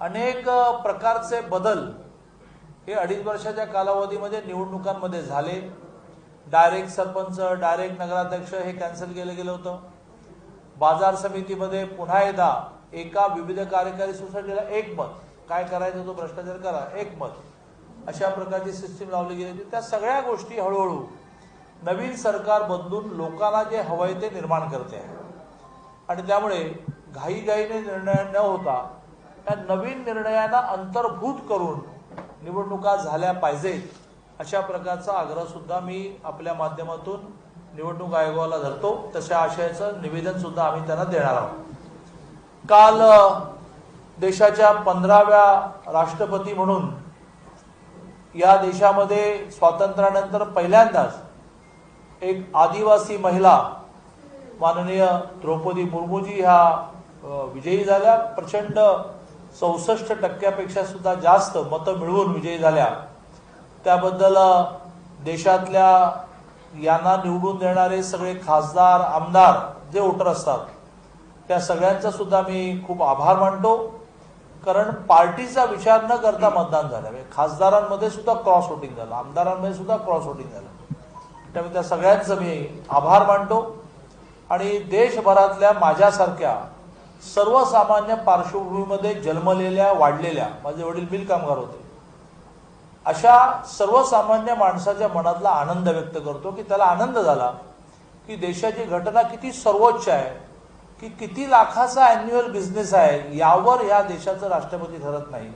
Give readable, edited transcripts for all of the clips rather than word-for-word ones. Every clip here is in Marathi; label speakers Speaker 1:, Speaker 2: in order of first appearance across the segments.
Speaker 1: अनेक प्रकारचे बदल हे 2.5 वर्षाच्या कालावधीमध्ये निवडणुकांमध्ये झाले। डायरेक्ट सरपंच, डायरेक्ट नगराध्यक्ष हे कॅन्सल केलं गेलं होतं। बाजार समितीमध्ये पुन्हा एकदा एका विविध कार्यकारी सोसायटीला एक मत, काय करायचं तो भ्रष्टाचार करा, एक मत, अशा प्रकारची सिस्टीम लावली गेली होती। त्या सगळ्या गोष्टी हळूहळू नवीन सरकार बदलून लोकांना जे हवंय ते निर्माण करते आहे आणि त्यामुळे घाईघाईने निर्णय न होता त्या नवीन निर्णयांना अंतर्भूत करून निवडणुका झाल्या पाहिजेत अशा प्रकारचा आग्रह सुद्धा मी आपल्या माध्यमातून निवडणूक आयोगाला धरतो। तशा आशयाचं निवेदन सुद्धा आम्ही त्यांना देणार आहोत। काल देशाच्या 15व्या राष्ट्रपती म्हणून या देशामध्ये स्वातंत्र्यानंतर पहिल्यांदाच एक आदिवासी महिला माननीय द्रौपदी मुर्मूजी ह्या विजयी झाल्या। प्रचंड 64% सुद्धा जास्त मतं मिळवून विजयी झाल्या। त्याबद्दल देशातल्या यांना निवडून देणारे सगळे खासदार, आमदार जे वोटर असतात त्या सगळ्यांचा सुद्धा मी खूप आभार मानतो, कारण पार्टीचा विचार न करता मतदान झालं। खासदारांमध्ये सुद्धा क्रॉस वोटिंग झालं, आमदारांमध्ये सुद्धा क्रॉस वोटिंग झालं। त्यामुळे त्या सगळ्यांचं मी आभार मानतो आणि देशभरातल्या माझ्यासारख्या सर्वसामान्य पार्श्वभूमीमध्ये जन्मलेल्या, वाढलेल्या, माझे वडील मिल कामगार होते, अशा सर्वसामान्य माणसाच्या मनातला आनंद व्यक्त करतो की त्याला आनंद झाला की देशाची घटना किती सर्वोच्च आहे, की किती लाखाचा अॅन्युअल बिझनेस आहे यावर या देशाचं राष्ट्रपती ठरत नाही,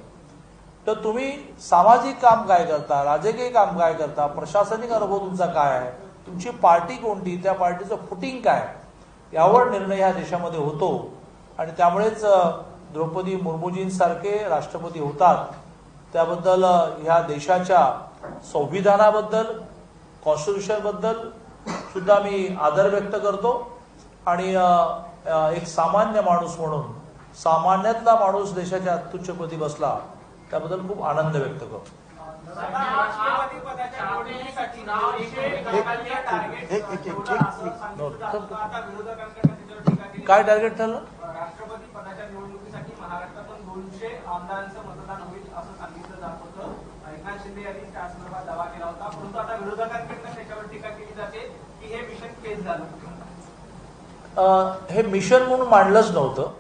Speaker 1: तर तुम्ही सामाजिक काम काय करता, राजकीय काम काय करता, प्रशासनिक अनुभव तुमचा काय आहे, तुमची पार्टी कोणती, त्या पार्टीचं फुटिंग काय, यावर निर्णय ह्या देशामध्ये होतो। आणि त्यामुळेच द्रौपदी मुर्मूजींसारखे राष्ट्रपती होतात। त्याबद्दल ह्या देशाच्या संविधानाबद्दल, कॉन्स्टिट्यूशनबद्दल सुद्धा मी आदर व्यक्त करतो आणि एक सामान्य माणूस म्हणून, सामान्यातला माणूस देशाच्या अत्युच्चपदी बसला त्याबद्दल खूप आनंद व्यक्त करतो। काय टार्गेट ठरलं?
Speaker 2: राष्ट्रपती पदाच्या निवडणुकीसाठी महाराष्ट्रातून 200 आमदारांचं मतदान होईल असं सांगितलं जात होतं। एकनाथ शिंदे यांनी त्यासंदर्भात दावा केला होता, परंतु आता विरोधकांकडून त्याच्यावर टीका केली जाते की हे मिशन फेल झालं।
Speaker 1: हे मिशन म्हणून मांडलंच नव्हतं।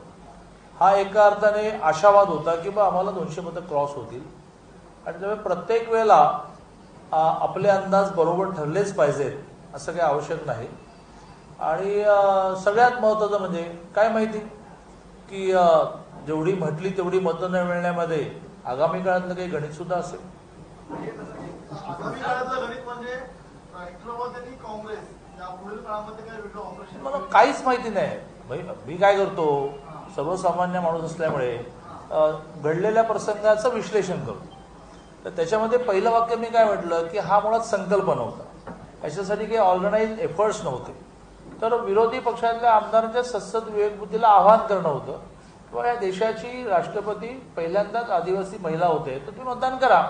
Speaker 1: हा एका अर्थाने आशावाद होता की बा आम्हाला 200 मतं क्रॉस होतील आणि त्यामुळे प्रत्येक वेळेला आपले अंदाज बरोबर ठरलेच पाहिजेत असं काही आवश्यक नाही। आणि सगळ्यात महत्त्वाचं म्हणजे काय माहिती की जेवढी म्हटली तेवढी मतं न मिळण्यामध्ये आगामी काळातलं काही गणित सुद्धा असेल। मला काहीच माहिती नाही। मी काय करतो, सर्वसामान्य माणूस असल्यामुळे घडलेल्या प्रसंगाचं विश्लेषण करतो। तर त्याच्यामध्ये पहिलं वाक्य मी काय म्हटलं की हा मुळात संकल्प नव्हता, याच्यासाठी काही ऑर्गनाइज एफर्ट्स नव्हते, तर विरोधी पक्षातल्या आमदारांच्या सतत विवेकबुद्धीला आव्हान करणं होतं किंवा या देशाची राष्ट्रपती पहिल्यांदाच आदिवासी महिला होते तर तुम्ही मतदान करा।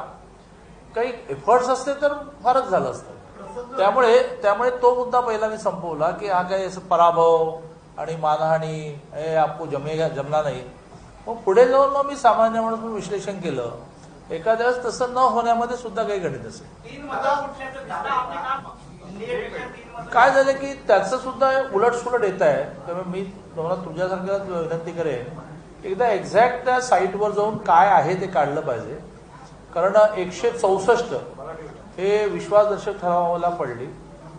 Speaker 1: काही एफर्ट्स असते तर फारच झालं असतं। त्यामुळे तो मुद्दा पहिला मी संपवला की हा काही असं पराभव आणि मानहानी हे आपको जमला नाही। मग पुढे जाऊन मग मी सामान्य म्हणून विश्लेषण केलं, एखाद्या वेळेस तसं न होण्यामध्ये सुद्धा काही गणित असेल। काय झालं की त्याचं सुद्धा उलटसुलट येत आहे। त्यामुळे मी तुम्हाला तुझ्यासारख्याच विनंती करेन, एकदा एक्झॅक्ट त्या साईटवर जाऊन काय आहे ते काढलं पाहिजे, कारण 164 हे विश्वासदर्शक ठरावाला पडली।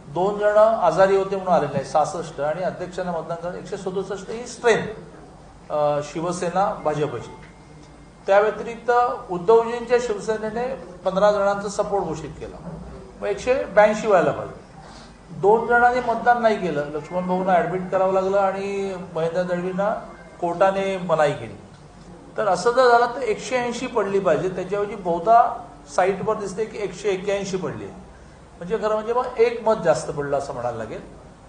Speaker 1: 2 जण आजारी होते म्हणून आलेले नाही, 66, आणि अध्यक्षांना मतदान करा 167 ही स्ट्रेंथ शिवसेना भाजपची। त्या व्यतिरिक्त उद्धवजींच्या शिवसेनेने 15 जणांचा सपोर्ट घोषित केला, मग 182 व्हायला पाहिजे। 2 जणांनी मतदान नाही केलं, लक्ष्मण भाऊंना ऍडमिट करावं लागलं आणि महेंद्र दळवींना कोर्टाने मनाई केली। तर असं जर झालं तर 180 पडली पाहिजे, त्याच्याऐवजी बहुधा साईटवर दिसते की 181 पडली आहे, म्हणजे खरं म्हणजे मग 1 मत जास्त पडलं असं म्हणायला लागेल।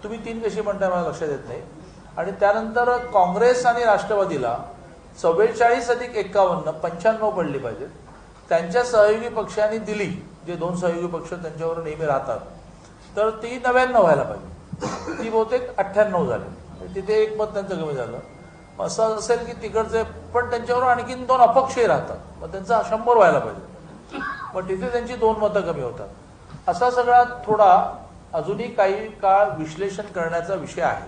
Speaker 1: तुम्ही 3 कशी म्हणताय मला लक्षात येत नाही। आणि त्यानंतर काँग्रेस आणि राष्ट्रवादीला 44 अधिक 51 95 पडली पाहिजे। त्यांच्या सहयोगी पक्षांनी दिली, जे 2 सहयोगी पक्ष त्यांच्यावर नेहमी राहतात, तर ती 99 व्हायला पाहिजे, ती बहुतेक 98 झाली, तिथे 1 मत त्यांचं कमी झालं। असं असेल की तिकडचे पण त्यांच्यावर आणखीन 2 अपक्षही राहतात, मग त्यांचा 100 व्हायला पाहिजे, मग तिथे त्यांची 2 मतं कमी होतात. असा सगळा थोडा अजूनही काही काळ विश्लेषण करण्याचा विषय आहे.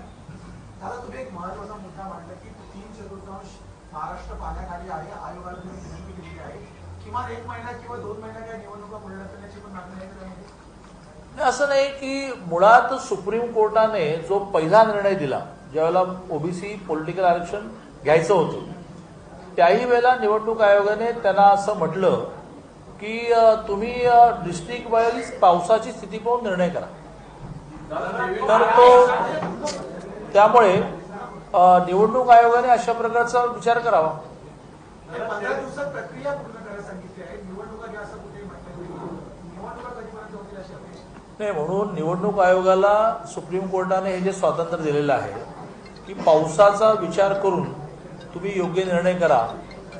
Speaker 3: दादा, तुम्ही एक महत्वाचा मुद्दा मांडला की 3/4 महाराष्ट्र पाण्याखाली आहे, आयोगाने विनंती केलेली आहे, किमान 1 महिना किंवा 2 महिना काय निवडणुका पुढे ढकलण्याची पण मागणी आहे त्यामध्ये.
Speaker 1: असं नाही की मुळात सुप्रीम कोर्टाने जो पहिला निर्णय दिला, ज्यावेळेला ओबीसी पॉलिटिकल आरक्षण घ्यायचं होतं, त्याही वेळेला निवडणूक आयोगाने त्यांना असं म्हटलं की तुम्ही डिस्ट्रिक्ट वाईज पावसाची स्थिती पाहून निर्णय करा. तर तो त्यामुळे निवडणूक आयोगाने अशा प्रकारचा विचार करावा.
Speaker 3: 15 दिवसात प्रक्रिया पूर्ण करायला सांगितली आहे. निवडणुका ज्या असं कुठेही म्हटलं नाही. निवडणुका कधीपर्यंत होतील अशी अपेक्षा
Speaker 1: नाही, म्हणून निवडणूक आयोगाला सुप्रीम कोर्टाने हे जे स्वातंत्र्य दिलेलं आहे की पावसाचा विचार करून तुम्ही योग्य निर्णय करा,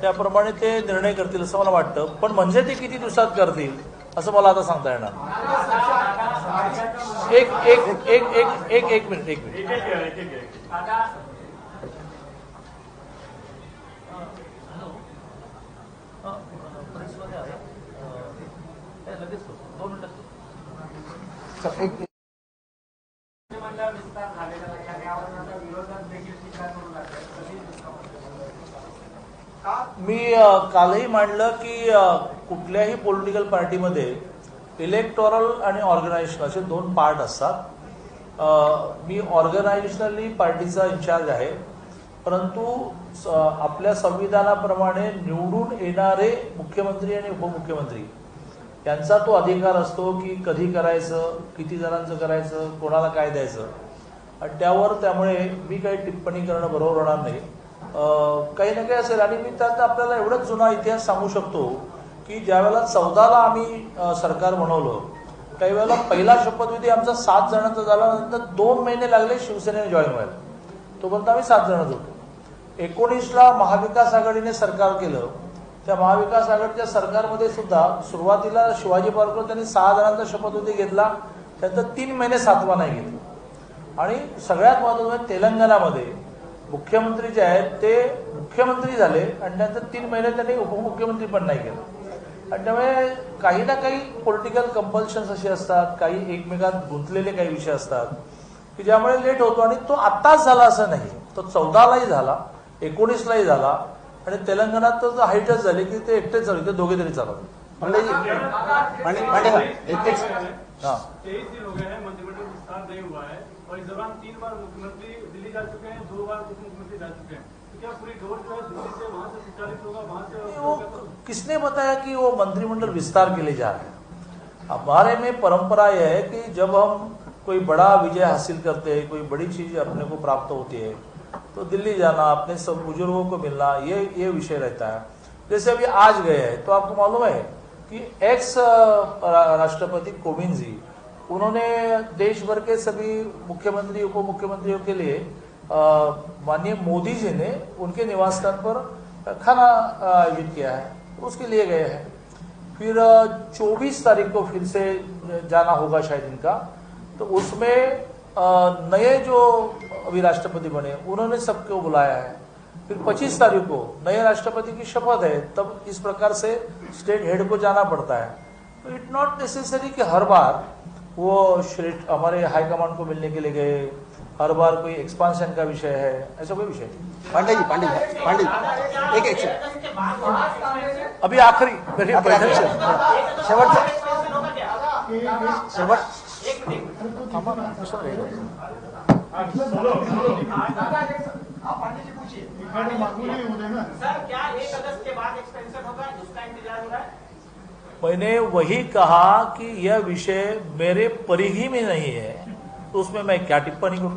Speaker 1: त्याप्रमाणे ते निर्णय करतील असं मला वाटतं. पण म्हणजे ते किती दिवसात करतील असं मला आता सांगता येणार. एक मिनिट.
Speaker 2: विस्तार झालेला नाही आणि यावर आता विरोधात देखील टीका करू लागले.
Speaker 1: मी कालही मांडलं की कुठल्याही पॉलिटिकल पार्टीमध्ये इलेक्टोरल आणि ऑर्गनायझेशन असे 2 पार्ट असतात. मी ऑर्गनायझेशनली पार्टीचा इन्चार्ज आहे, परंतु आपल्या संविधानाप्रमाणे निवडून येणारे मुख्यमंत्री आणि उपमुख्यमंत्री यांचा तो अधिकार असतो की कधी करायचं, किती जणांचं करायचं, कोणाला काय द्यायचं, आणि त्यामुळे मी काही टिप्पणी करणं बरोबर होणार नाही. काही ना काही असेल. आणि मी त्यात आपल्याला एवढंच जुना इतिहास सांगू शकतो की ज्यावेळेला 14ला आम्ही सरकार बनवलं, काही वेळेला पहिला शपथविधी आमचा 7 जणांचा झाला, नंतर 2 महिने लागले शिवसेनेने जॉईन व्हायला, तोपर्यंत आम्ही 7 जणच होतो. 19ला महाविकास आघाडीने सरकार केलं, त्या महाविकास आघाडीच्या सरकारमध्ये सुद्धा सुरुवातीला शिवाजी पार्कवर त्यांनी 6 जणांचा शपथविधी घेतला, त्यानंतर 3 महिने 7वा नाही घेतला. आणि सगळ्यात महत्त्वाचं तेलंगणामध्ये मुख्यमंत्री जे आहेत ते मुख्यमंत्री झाले आणि त्यानंतर 3 महिने त्यांनी उपमुख्यमंत्री पण नाही केलं. आणि त्यामुळे काही ना काही पॉलिटिकल कंपल्शन्स असे असतात, काही एकमेकांत गुंतलेले काही विषय असतात की ज्यामुळे लेट होतो. आणि तो आत्ताच झाला असं नाही, तो 14लाही झाला, 19लाही झाला, आणि तेलंगणात तर हाईटच झाली की ते एकटेच चालू, ते दोघे तरी चालवतात. हाँ,
Speaker 4: 23 दिन हो गए हैं, मंत्रिमंडल विस्तार नहीं हुआ है और इस दौरान 3 बार मुख्यमंत्री दिल्ली जा चुके हैं, 2 बार उप मुख्यमंत्री जा चुके हैं. तो क्या पूरी डोर जो है दिल्ली से वहां से संचालित होगा, वहां से
Speaker 1: वो किसने बताया कि वो मंत्रिमंडल विस्तार के लिए जा रहे हैं? हमारे में परंपरा यह है कि जब हम कोई बड़ा विजय हासिल करते हैं, कोई बड़ी चीज अपने को प्राप्त होती है, तो दिल्ली जाना, अपने सब बुजुर्गों को मिलना, ये विषय रहता है. जैसे अभी आज गए हैं तो आपको मालूम है कि एक्स राष्ट्रपति कोविंद जी, उन्होंने देश भर के सभी मुख्यमंत्री उप मुख्यमंत्रियों के लिए माननीय मोदी जी ने उनके निवास स्थान पर खाना आयोजित किया है, तो उसके लिए गए हैं. फिर 24 तारीख को फिर से जाना होगा शायद इनका, तो उसमें नए जो अभी राष्ट्रपति बने उन्होंने सबको बुलाया है. फिर 25 तारीख को नए राष्ट्रपति की शपथ है, तब इस प्रकार से स्टेट हेड को जाना पड़ता है. तो इट नॉट नेसेसरी कि हर बार वो श्रेष्ठ हमारे हाईकमांड को मिलने के लिए गए, हर बार कोई एक्सपांशन का विषय है, ऐसा कोई विषय नहीं.
Speaker 5: पांडे जी एक
Speaker 1: अभी आखिरी मेरी बैठक से
Speaker 2: सर, क्या 1 अगस्त के बाद एक्सटेंशन होगा, उसका इंतजार हो रहा है?
Speaker 1: मैंने वही कहा कि यह विषय मेरे परिधि में नहीं है, तो उसमें मैं क्या टिप्पणी करूं?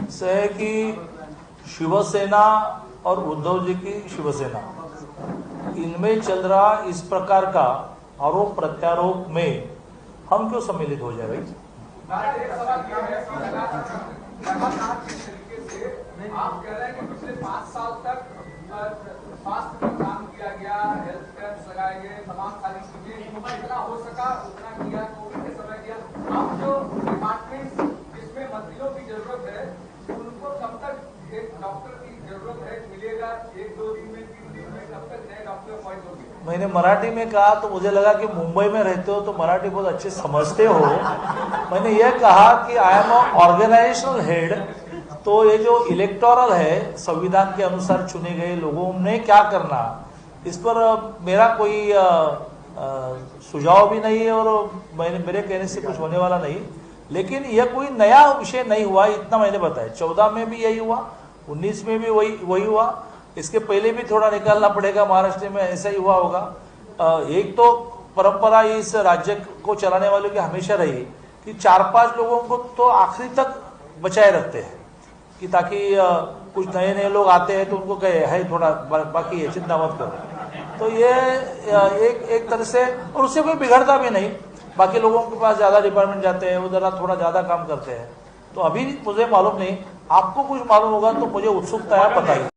Speaker 1: से कि शिवसेना और उद्धव जी की शिवसेना, इनमें चल रहा इस प्रकार का आरोप प्रत्यारोप में हम क्यों सम्मिलित हो जाए भाई?
Speaker 6: एक सवाल यह है कि लगातार जिस तरीके से आप कह रहे हैं कि पिछले 5 साल तक स्वास्थ्य पर काम किया गया, हेल्थ कैंप्स लगाए गए, तमाम सारी चीजें जितना हो सका उतना किया, कोविड के समय किया। अब जो डिपार्टमेंट जिसमें मंत्रियों की जरूरत है उनको कब तक एक डॉक्टर की जरूरत है, मिलेगा 1-2 दिन में, 3 दिन में, कब तक नए डॉक्टर अपॉइंट होंगे?
Speaker 1: मैंने मराठी में कहा तो मुझे लगा कि मुंबई में रहते हो तो मराठी बहुत अच्छे समझते हो। मैंने यह कहा कि आई एम ऑर्गेनाइजेशनल हेड, तो ये जो इलेक्टोरल है संविधान के अनुसार चुने गए लोगों ने क्या करना, इस पर मेरा कोई सुझाव भी नहीं है और मेरे कहने से कुछ होने वाला नहीं। लेकिन यह कोई नया विषय नहीं हुआ, इतना मैंने बताया। 14 में भी यही हुआ, 19 में भी वही हुआ, इसके पहले भी थोड़ा निकालना पड़ेगा, महाराष्ट्र में ऐसा ही हुआ होगा। एक तो परंपरा इस राज्य को चलाने वालों की हमेशा रही कि 4-5 लोगों को तो आखिरी तक बचाए रखते हैं कि ताकि कुछ नए लोग आते हैं तो उनको कहे है थोड़ा बाकी है, चिंता मत करो। तो ये एक तरह से, और उससे कोई बिगड़ता भी नहीं। बाकी लोगों के पास ज्यादा डिपार्टमेंट जाते हैं, वो जरा थोड़ा ज्यादा काम करते हैं। तो अभी मुझे मालूम नहीं, आपको कुछ मालूम होगा तो मुझे उत्सुकता है, बताइए।